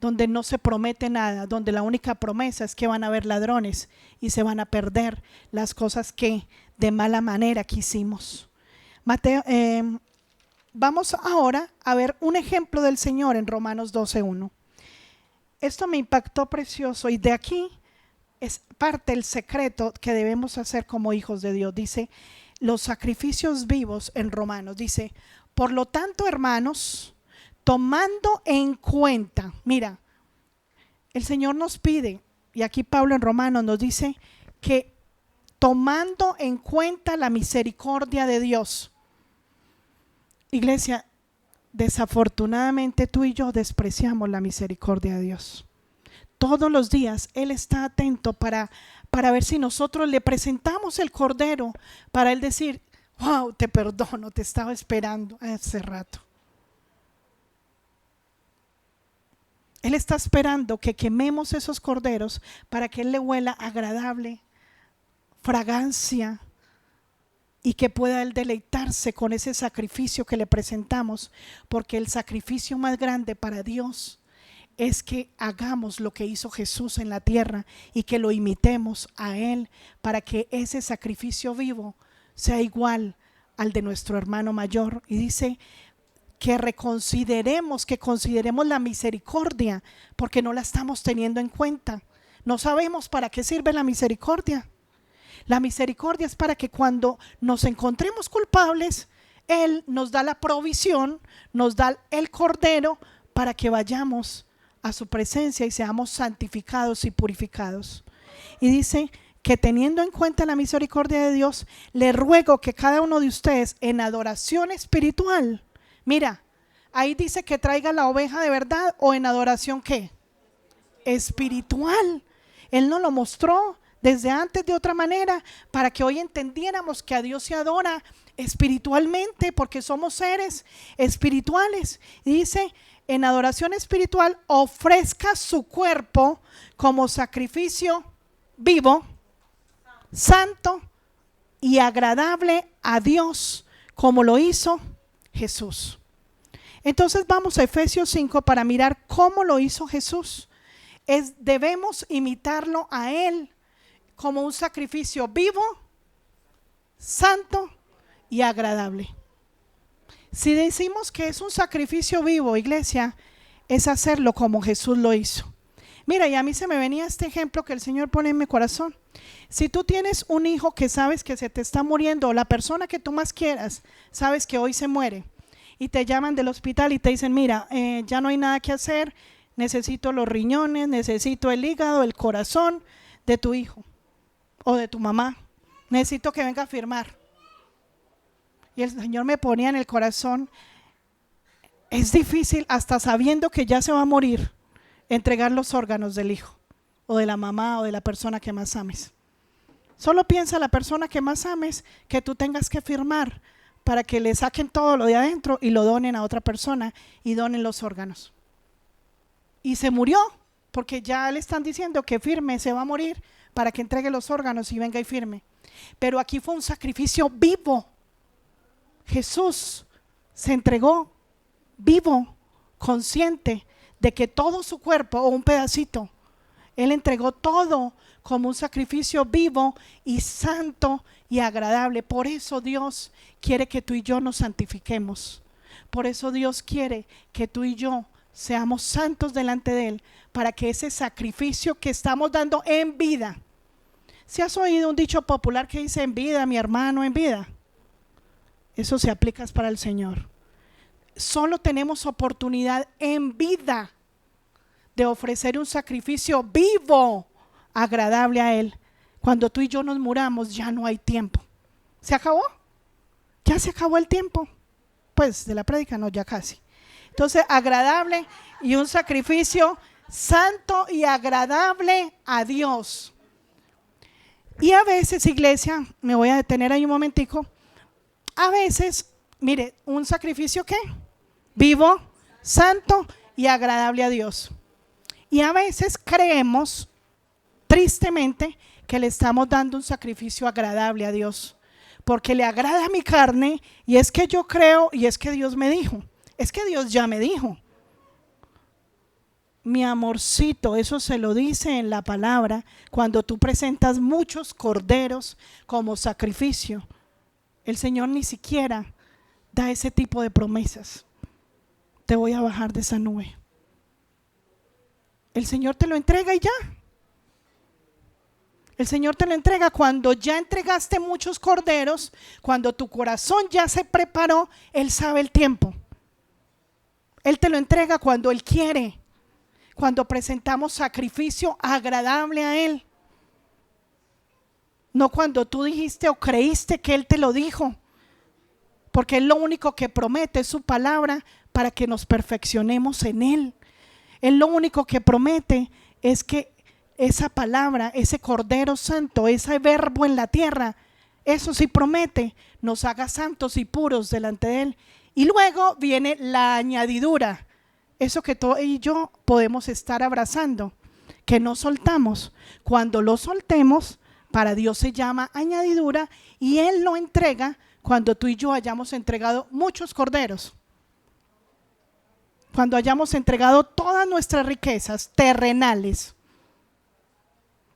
[SPEAKER 1] donde no se promete nada, donde la única promesa es que van a haber ladrones y se van a perder las cosas que de mala manera quisimos. Vamos ahora a ver un ejemplo del Señor en Romanos 12:1. Esto me impactó precioso, y de aquí es parte del secreto que debemos hacer como hijos de Dios. Dice los sacrificios vivos en Romanos, dice: por lo tanto, hermanos, tomando en cuenta, mira, el Señor nos pide, y aquí Pablo en Romanos nos dice que tomando en cuenta la misericordia de Dios. Iglesia, desafortunadamente tú y yo despreciamos la misericordia de Dios. Todos los días Él está atento para ver si nosotros le presentamos el cordero, para Él decir: wow, te perdono, te estaba esperando hace rato. Él está esperando que quememos esos corderos para que Él le huela agradable, fragancia, y que pueda Él deleitarse con ese sacrificio que le presentamos, porque el sacrificio más grande para Dios es que hagamos lo que hizo Jesús en la tierra y que lo imitemos a Él, para que ese sacrificio vivo sea igual al de nuestro hermano mayor. Y dice que consideremos la misericordia, porque no la estamos teniendo en cuenta. No sabemos para qué sirve la misericordia. La misericordia es para que cuando nos encontremos culpables, Él nos da la provisión, nos da el cordero para que vayamos a su presencia y seamos santificados y purificados. Y dice que teniendo en cuenta la misericordia de Dios, le ruego que cada uno de ustedes en adoración espiritual, mira, ahí dice que traiga la oveja de verdad, o en adoración ¿qué? Espiritual. Él nos lo mostró desde antes de otra manera, para que hoy entendiéramos que a Dios se adora espiritualmente, porque somos seres espirituales. Y dice: en adoración espiritual ofrezca su cuerpo como sacrificio vivo, santo y agradable a Dios, como lo hizo Jesús. Entonces vamos a Efesios 5 para mirar cómo lo hizo Jesús. Debemos imitarlo a Él como un sacrificio vivo, santo y agradable. Si decimos que es un sacrificio vivo, iglesia, es hacerlo como Jesús lo hizo. Mira, y a mí se me venía este ejemplo que el Señor pone en mi corazón. Si tú tienes un hijo que sabes que se te está muriendo, o la persona que tú más quieras, sabes que hoy se muere, y te llaman del hospital y te dicen: mira, ya no hay nada que hacer, necesito los riñones, necesito el hígado, el corazón de tu hijo o de tu mamá, necesito que venga a firmar. Y el Señor me ponía en el corazón: es difícil, hasta sabiendo que ya se va a morir, entregar los órganos del hijo o de la mamá o de la persona que más ames. Solo piensa la persona que más ames, que tú tengas que firmar para que le saquen todo lo de adentro y lo donen a otra persona y donen los órganos. Y se murió, porque ya le están diciendo que firme, se va a morir, para que entregue los órganos y venga y firme. Pero aquí fue un sacrificio vivo. Jesús se entregó vivo, consciente de que todo su cuerpo, o un pedacito, Él entregó todo como un sacrificio vivo y santo y agradable. Por eso Dios quiere que tú y yo nos santifiquemos, Por eso Dios quiere que tú y yo seamos santos delante de Él, para que ese sacrificio que estamos dando en vida. ¿Si has oído un dicho popular que dice en vida, mi hermano, en vida? Eso se aplica para el Señor. Solo tenemos oportunidad en vida de ofrecer un sacrificio vivo, agradable a Él. Cuando tú y yo nos muramos, ya no hay tiempo. ¿Se acabó? Ya se acabó el tiempo. Pues de la prédica no, ya casi. Entonces, agradable y un sacrificio santo y agradable a Dios. Y a veces, iglesia, me voy a detener ahí un momentico. A veces, mire, un sacrificio ¿qué? Vivo, santo y agradable a Dios. Y a veces creemos, tristemente, que le estamos dando un sacrificio agradable a Dios, porque le agrada a mi carne, y es que yo creo, y es que Dios me dijo, es que Dios ya me dijo. Mi amorcito, eso se lo dice en la palabra, cuando tú presentas muchos corderos como sacrificio. El Señor ni siquiera da ese tipo de promesas. Te voy a bajar de esa nube. El Señor te lo entrega y ya. El Señor te lo entrega cuando ya entregaste muchos corderos, cuando tu corazón ya se preparó. Él sabe el tiempo. Él te lo entrega cuando Él quiere, cuando presentamos sacrificio agradable a Él. No cuando tú dijiste o creíste que Él te lo dijo, porque Él lo único que promete es su palabra para que nos perfeccionemos en Él. Él lo único que promete es que esa palabra, ese Cordero Santo, ese verbo en la tierra, eso sí promete, nos haga santos y puros delante de Él. Y luego viene la añadidura, eso que tú y yo podemos estar abrazando, que no soltamos. Cuando lo soltemos, para Dios se llama añadidura, y Él lo entrega cuando tú y yo hayamos entregado muchos corderos. Cuando hayamos entregado todas nuestras riquezas terrenales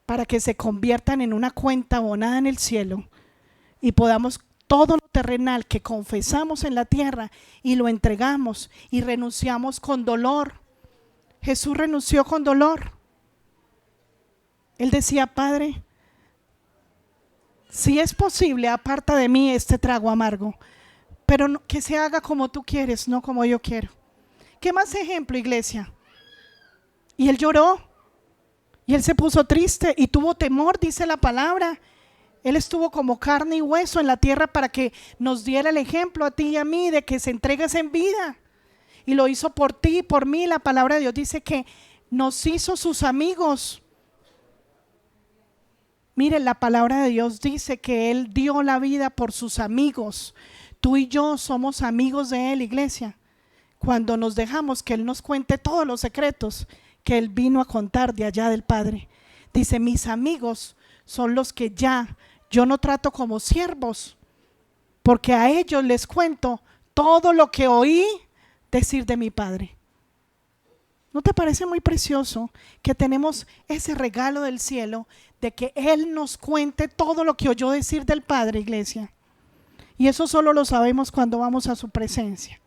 [SPEAKER 1] para que se conviertan en una cuenta abonada en el cielo, y podamos todo lo terrenal que confesamos en la tierra y lo entregamos y renunciamos con dolor. Jesús renunció con dolor. Él decía: Padre, si es posible, aparta de mí este trago amargo, pero no, que se haga como tú quieres, no como yo quiero. ¿Qué más ejemplo, iglesia? Y Él lloró, y Él se puso triste y tuvo temor, dice la palabra. Él estuvo como carne y hueso en la tierra para que nos diera el ejemplo a ti y a mí de que se entregues en vida. Y lo hizo por ti y por mí. La palabra de Dios dice que nos hizo sus amigos. Mire, la palabra de Dios dice que Él dio la vida por sus amigos. Tú y yo somos amigos de Él, iglesia, cuando nos dejamos que Él nos cuente todos los secretos que Él vino a contar de allá del Padre. Dice: mis amigos son los que ya yo no trato como siervos, porque a ellos les cuento todo lo que oí decir de mi Padre. ¿No te parece muy precioso que tenemos ese regalo del cielo de que Él nos cuente todo lo que oyó decir del Padre, iglesia? Y eso solo lo sabemos cuando vamos a su presencia,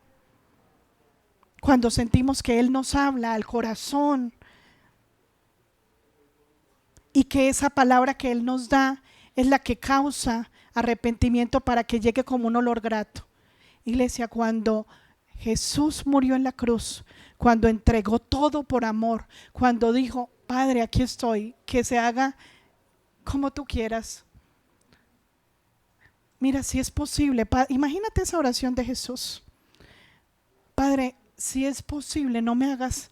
[SPEAKER 1] cuando sentimos que Él nos habla al corazón, y que esa palabra que Él nos da es la que causa arrepentimiento para que llegue como un olor grato. Iglesia, cuando Jesús murió en la cruz, cuando entregó todo por amor, cuando dijo: Padre, aquí estoy, que se haga como tú quieras. Mira, si es posible, imagínate esa oración de Jesús: Padre, si es posible, no me hagas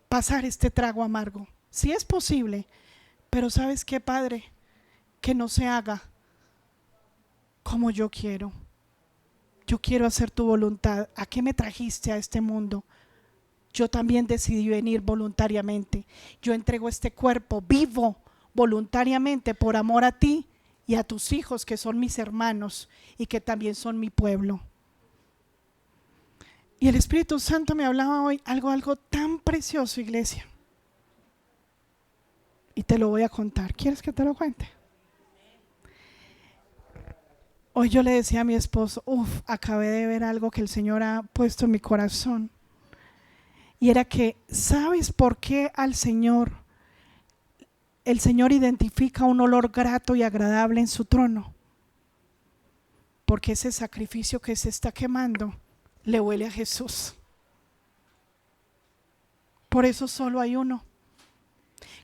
[SPEAKER 1] pasar este trago amargo. Si es posible, pero ¿sabes qué, Padre? Que no se haga como yo quiero. Yo quiero hacer tu voluntad. ¿A qué me trajiste a este mundo? Yo también decidí venir voluntariamente. Yo entrego este cuerpo vivo voluntariamente por amor a ti y a tus hijos, que son mis hermanos y que también son mi pueblo. Y el Espíritu Santo me hablaba hoy algo tan precioso, iglesia. Y te lo voy a contar. ¿Quieres que te lo cuente? Hoy yo le decía a mi esposo, acabé de ver algo que el Señor ha puesto en mi corazón. Y era que, ¿sabes por qué el Señor identifica un olor grato y agradable en su trono? Porque ese sacrificio que se está quemando le huele a Jesús. Por eso solo hay uno.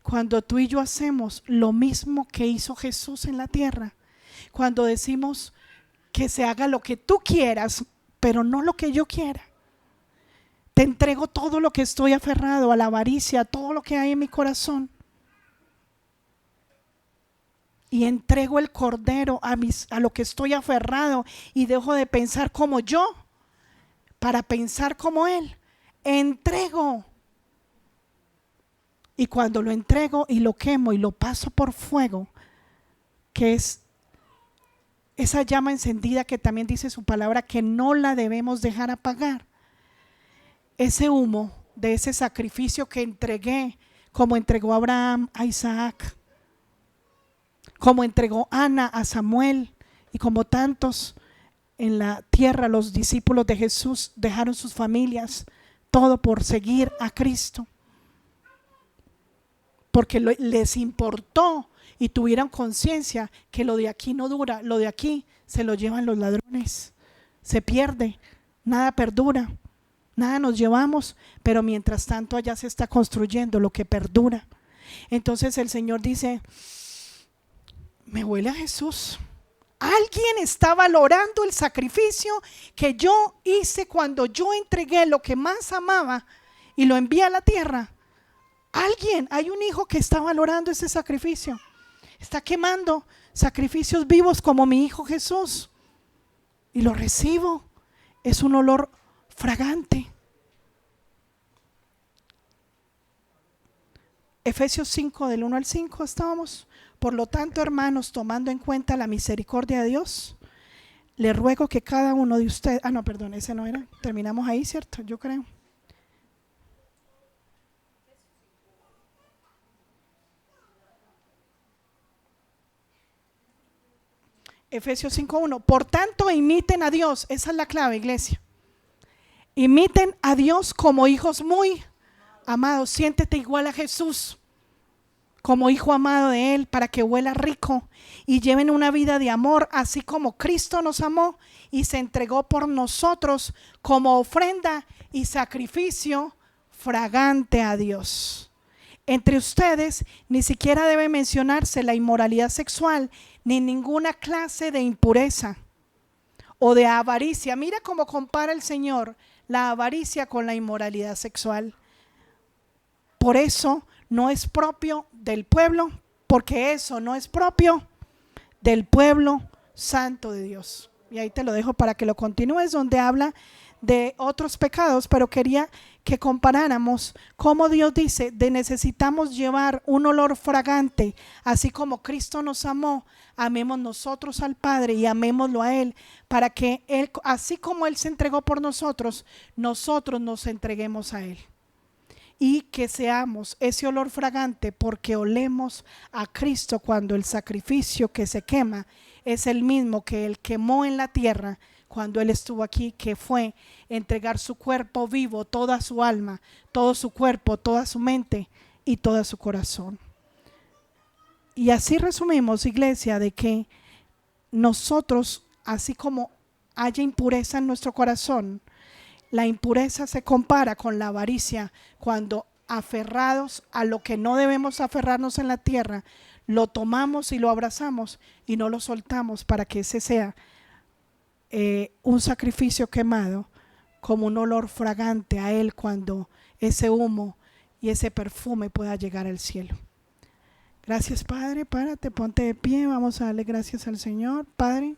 [SPEAKER 1] Cuando tú y yo hacemos lo mismo que hizo Jesús en la tierra, cuando decimos que se haga lo que tú quieras, pero no lo que yo quiera. Te entrego todo lo que estoy aferrado, a la avaricia, a todo lo que hay en mi corazón. Y entrego el cordero a lo que estoy aferrado y dejo de pensar como yo para pensar como Él. Entrego. Y cuando lo entrego y lo quemo y lo paso por fuego, que es esa llama encendida que también dice su palabra que no la debemos dejar apagar. Ese humo de ese sacrificio que entregué, como entregó Abraham a Isaac, como entregó Ana a Samuel, y como tantos en la tierra, los discípulos de Jesús dejaron sus familias, todo por seguir a Cristo, porque les importó y tuvieran conciencia que lo de aquí no dura, lo de aquí se lo llevan los ladrones, se pierde, nada perdura, nada nos llevamos, pero mientras tanto allá se está construyendo lo que perdura. Entonces el Señor dice, me huele a Jesús. Alguien está valorando el sacrificio que yo hice cuando yo entregué lo que más amaba y lo envié a la tierra. Hay un hijo que está valorando ese sacrificio. Está quemando sacrificios vivos como mi hijo Jesús. Y lo recibo. Es un olor fragante. Efesios 5 del 1 al 5 estábamos. Por lo tanto, hermanos, tomando en cuenta la misericordia de Dios, le ruego que cada uno de ustedes, ese no era, terminamos ahí, ¿cierto? Yo creo. Efesios 5:1. Por tanto, imiten a Dios. Esa es la clave, iglesia. Imiten a Dios como hijos muy amados. Siéntete igual a Jesús, como hijo amado de Él, para que huela rico y lleven una vida de amor, así como Cristo nos amó y se entregó por nosotros como ofrenda y sacrificio fragante a Dios. Entre ustedes ni siquiera debe mencionarse la inmoralidad sexual ni ninguna clase de impureza o de avaricia. Mira cómo compara el Señor la avaricia con la inmoralidad sexual. Por eso no es propio del pueblo, porque eso no es propio del pueblo santo de Dios. Y ahí te lo dejo para que lo continúes, donde habla de otros pecados, pero quería que comparáramos cómo Dios dice de necesitamos llevar un olor fragante, así como Cristo nos amó, amemos nosotros al Padre y amémoslo a Él, para que Él, así como Él se entregó por nosotros, nosotros nos entreguemos a Él. Y que seamos ese olor fragante porque olemos a Cristo cuando el sacrificio que se quema es el mismo que Él quemó en la tierra cuando Él estuvo aquí, que fue entregar su cuerpo vivo, toda su alma, todo su cuerpo, toda su mente y todo su corazón. Y así resumimos, iglesia, de que nosotros, así como haya impureza en nuestro corazón, la impureza se compara con la avaricia, cuando aferrados a lo que no debemos aferrarnos en la tierra, lo tomamos y lo abrazamos y no lo soltamos, para que ese sea un sacrificio quemado como un olor fragante a Él, cuando ese humo y ese perfume pueda llegar al cielo. Gracias, Padre. Párate, ponte de pie, vamos a darle gracias al Señor. Padre,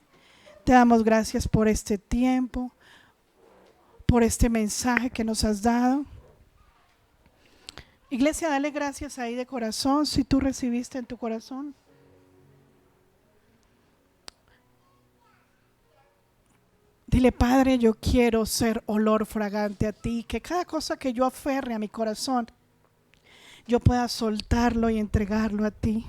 [SPEAKER 1] te damos gracias por este tiempo, por este mensaje que nos has dado. Iglesia, dale gracias ahí de corazón si tú recibiste en tu corazón. Dile: Padre, yo quiero ser olor fragante a ti, que cada cosa que yo aferre a mi corazón, yo pueda soltarlo y entregarlo a ti.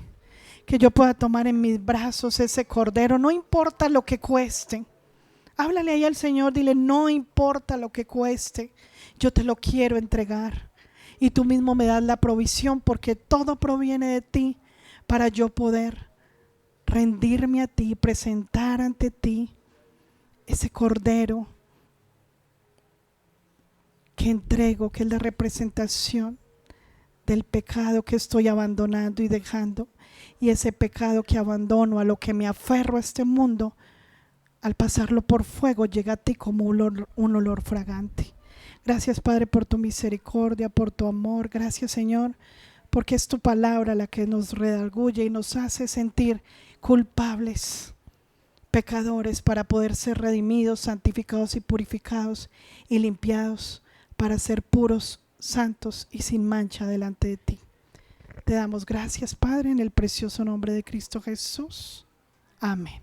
[SPEAKER 1] que yo pueda tomar en mis brazos ese cordero, no importa lo que cueste. Háblale ahí al Señor, dile, no importa lo que cueste, yo te lo quiero entregar. Y tú mismo me das la provisión, porque todo proviene de ti, para yo poder rendirme a ti, presentar ante ti ese cordero que entrego, que es la representación del pecado que estoy abandonando y dejando, y ese pecado que abandono, a lo que me aferro a este mundo, al pasarlo por fuego llega a ti como un olor fragante. Gracias, Padre, por tu misericordia, por tu amor. Gracias, Señor, porque es tu palabra la que nos redarguye y nos hace sentir culpables, pecadores, para poder ser redimidos, santificados y purificados y limpiados, para ser puros, santos y sin mancha delante de ti. Te damos gracias, Padre, en el precioso nombre de Cristo Jesús. Amén.